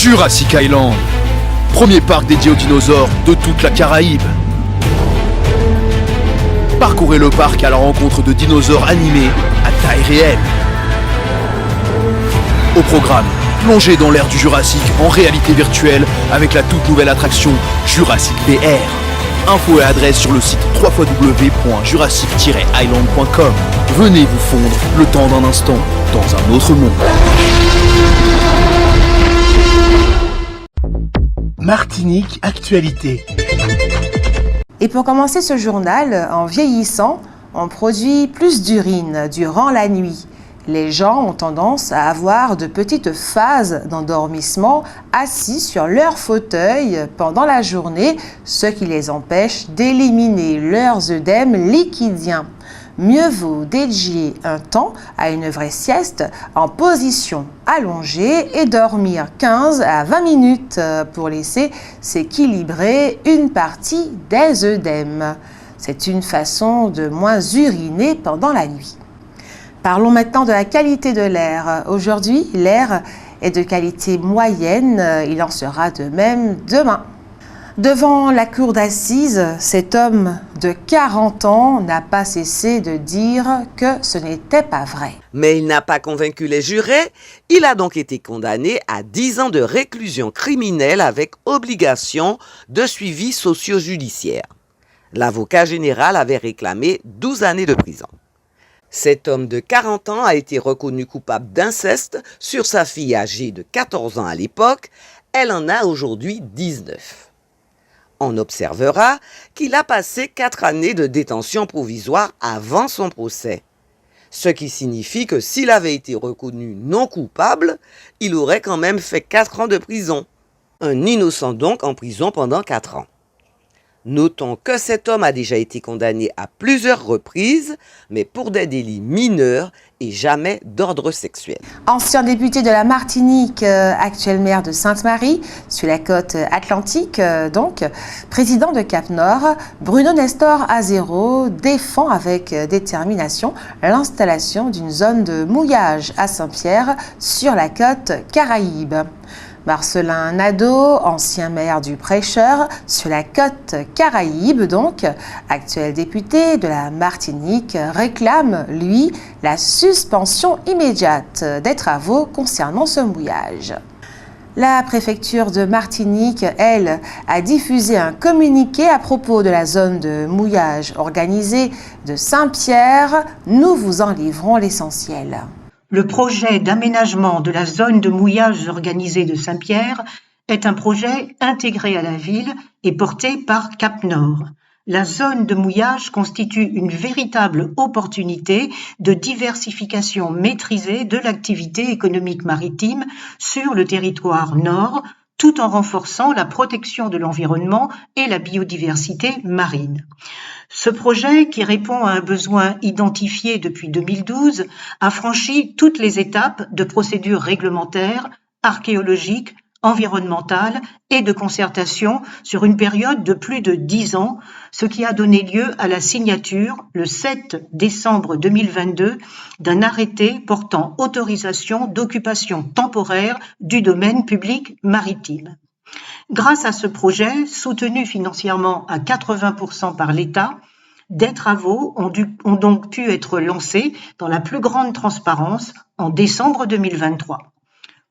Jurassic Island, premier parc dédié aux dinosaures de toute la Caraïbe. Parcourez le parc à la rencontre de dinosaures animés à taille réelle. Au programme, plongez dans l'ère du Jurassique en réalité virtuelle avec la toute nouvelle attraction Jurassic VR. Infos et adresse sur le site www.jurassic-island.com. Venez vous fondre le temps d'un instant dans un autre monde. Martinique Actualité. Et pour commencer ce journal, en vieillissant, on produit plus d'urine durant la nuit. Les gens ont tendance à avoir de petites phases d'endormissement assis sur leur fauteuil pendant la journée, ce qui les empêche d'éliminer leurs œdèmes liquidiens. Mieux vaut dédier un temps à une vraie sieste en position allongée et dormir 15 à 20 minutes pour laisser s'équilibrer une partie des œdèmes. C'est une façon de moins uriner pendant la nuit. Parlons maintenant de la qualité de l'air. Aujourd'hui, l'air est de qualité moyenne. Il en sera de même demain. Devant la cour d'assises, cet homme de 40 ans n'a pas cessé de dire que ce n'était pas vrai. Mais il n'a pas convaincu les jurés. Il a donc été condamné à 10 ans de réclusion criminelle avec obligation de suivi socio-judiciaire. L'avocat général avait réclamé 12 années de prison. Cet homme de 40 ans a été reconnu coupable d'inceste sur sa fille âgée de 14 ans à l'époque. Elle en a aujourd'hui 19. On observera qu'il a passé 4 années de détention provisoire avant son procès. Ce qui signifie que s'il avait été reconnu non coupable, il aurait quand même fait 4 ans de prison. Un innocent donc en prison pendant 4 ans. Notons que cet homme a déjà été condamné à plusieurs reprises, mais pour des délits mineurs et jamais d'ordre sexuel. Ancien député de la Martinique, actuel maire de Sainte-Marie, sur la côte atlantique donc, président de Cap-Nord, Bruno Nestor Azero défend avec détermination l'installation d'une zone de mouillage à Saint-Pierre sur la côte Caraïbe. Marcelin Nadeau, ancien maire du Prêcheur, sur la côte Caraïbe donc, actuel député de la Martinique, réclame, lui, la suspension immédiate des travaux concernant ce mouillage. La préfecture de Martinique, elle, a diffusé un communiqué à propos de la zone de mouillage organisée de Saint-Pierre. Nous vous en livrons l'essentiel. Le projet d'aménagement de la zone de mouillage organisée de Saint-Pierre est un projet intégré à la ville et porté par Cap-Nord. La zone de mouillage constitue une véritable opportunité de diversification maîtrisée de l'activité économique maritime sur le territoire nord, tout en renforçant la protection de l'environnement et la biodiversité marine. Ce projet, qui répond à un besoin identifié depuis 2012, a franchi toutes les étapes de procédures réglementaires, archéologiques, environnementales et de concertation sur une période de plus de 10 ans, ce qui a donné lieu à la signature, le 7 décembre 2022, d'un arrêté portant autorisation d'occupation temporaire du domaine public maritime. Grâce à ce projet, soutenu financièrement à 80% par l'État, des travaux ont donc pu être lancés dans la plus grande transparence en décembre 2023.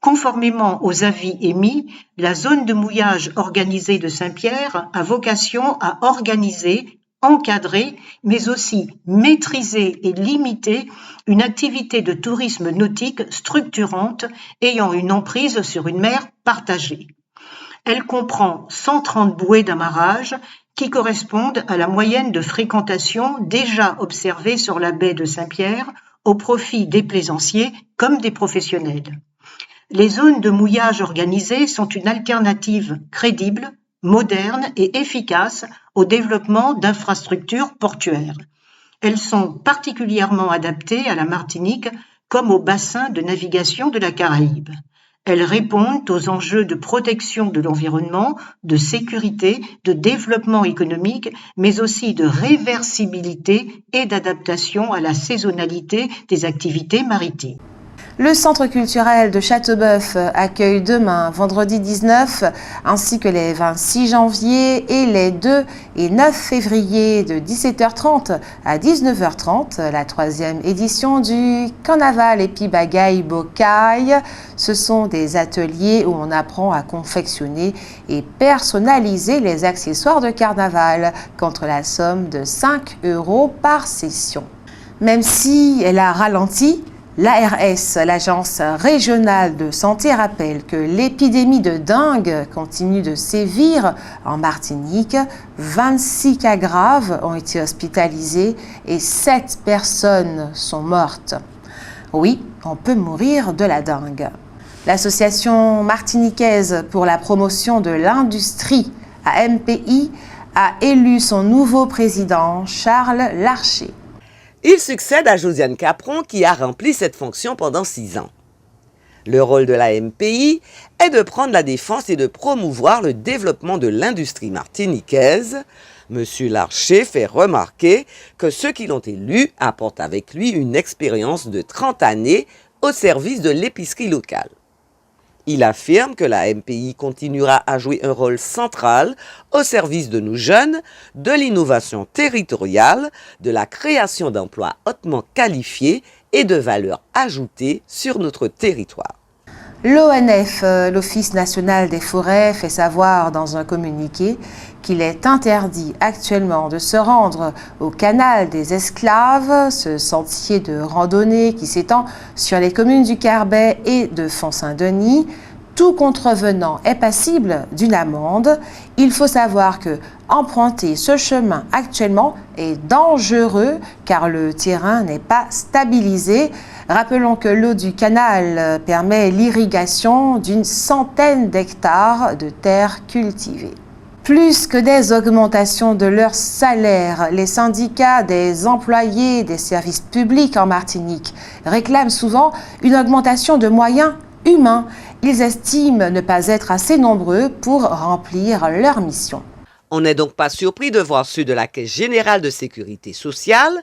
Conformément aux avis émis, la zone de mouillage organisée de Saint-Pierre a vocation à organiser, encadrer, mais aussi maîtriser et limiter une activité de tourisme nautique structurante ayant une emprise sur une mer partagée. Elle comprend 130 bouées d'amarrage qui correspondent à la moyenne de fréquentation déjà observée sur la baie de Saint-Pierre au profit des plaisanciers comme des professionnels. Les zones de mouillage organisées sont une alternative crédible, moderne et efficace au développement d'infrastructures portuaires. Elles sont particulièrement adaptées à la Martinique comme au bassin de navigation de la Caraïbe. Elles répondent aux enjeux de protection de l'environnement, de sécurité, de développement économique, mais aussi de réversibilité et d'adaptation à la saisonnalité des activités maritimes. Le centre culturel de Châteauboeuf accueille demain, vendredi 19, ainsi que les 26 janvier et les 2 et 9 février de 17h30 à 19h30, la 3e édition du Carnaval Épibagaï Bocaï. Ce sont des ateliers où on apprend à confectionner et personnaliser les accessoires de carnaval contre la somme de 5 € par session. Même si elle a ralenti, l'ARS, l'Agence régionale de santé, rappelle que l'épidémie de dengue continue de sévir en Martinique. 26 cas graves ont été hospitalisés et 7 personnes sont mortes. Oui, on peut mourir de la dengue. L'association martiniquaise pour la promotion de l'industrie, AMPI, a élu son nouveau président, Charles Larcher. Il succède à Josiane Capron qui a rempli cette fonction pendant 6 ans. Le rôle de la MPI est de prendre la défense et de promouvoir le développement de l'industrie martiniquaise. Monsieur Larcher fait remarquer que ceux qui l'ont élu apportent avec lui une expérience de 30 années au service de l'épicerie locale. Il affirme que la MPI continuera à jouer un rôle central au service de nos jeunes, de l'innovation territoriale, de la création d'emplois hautement qualifiés et de valeur ajoutée sur notre territoire. L'ONF, l'Office national des forêts, fait savoir dans un communiqué qu'il est interdit actuellement de se rendre au canal des Esclaves, ce sentier de randonnée qui s'étend sur les communes du Carbet et de Font-Saint-Denis. Tout contrevenant est passible d'une amende. Il faut savoir que emprunter ce chemin actuellement est dangereux car le terrain n'est pas stabilisé. Rappelons que l'eau du canal permet l'irrigation d'une centaine d'hectares de terres cultivées. Plus que des augmentations de leurs salaires, les syndicats des employés des services publics en Martinique réclament souvent une augmentation de moyens humains. Ils estiment ne pas être assez nombreux pour remplir leur mission. On n'est donc pas surpris de voir ceux de la Caisse générale de sécurité sociale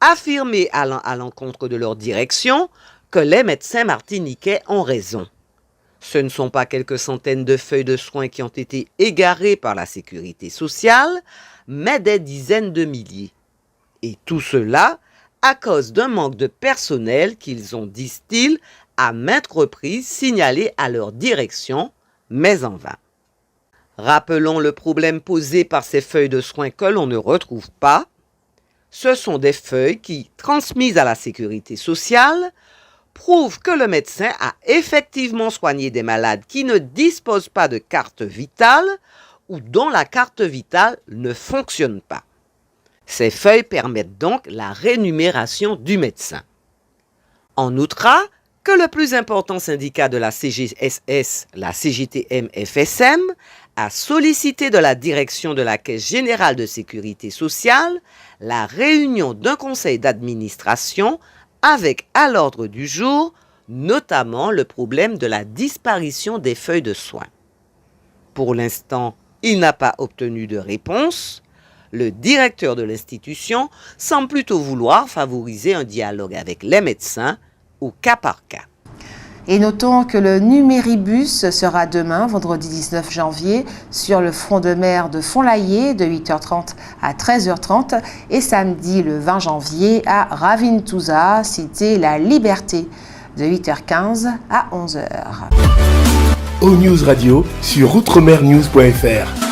affirmer à l'encontre de leur direction que les médecins martiniquais ont raison. Ce ne sont pas quelques centaines de feuilles de soins qui ont été égarées par la sécurité sociale, mais des dizaines de milliers. Et tout cela à cause d'un manque de personnel qu'ils ont, disent-ils, à maintes reprises signalé à leur direction, mais en vain. Rappelons le problème posé par ces feuilles de soins que l'on ne retrouve pas. Ce sont des feuilles qui, transmises à la sécurité sociale, prouvent que le médecin a effectivement soigné des malades qui ne disposent pas de carte vitale ou dont la carte vitale ne fonctionne pas. Ces feuilles permettent donc la rémunération du médecin. On notera que le plus important syndicat de la CGSS, la CGTM-FSM, a sollicité de la direction de la Caisse générale de sécurité sociale la réunion d'un conseil d'administration avec à l'ordre du jour notamment le problème de la disparition des feuilles de soins. Pour l'instant, il n'a pas obtenu de réponse. Le directeur de l'institution semble plutôt vouloir favoriser un dialogue avec les médecins au cas par cas. Et notons que le numéribus sera demain, vendredi 19 janvier, sur le front de mer de Font-Layé de 8h30 à 13h30 et samedi le 20 janvier à Ravintouza, cité La Liberté, de 8h15 à 11h. O News Radio sur outremernews.fr.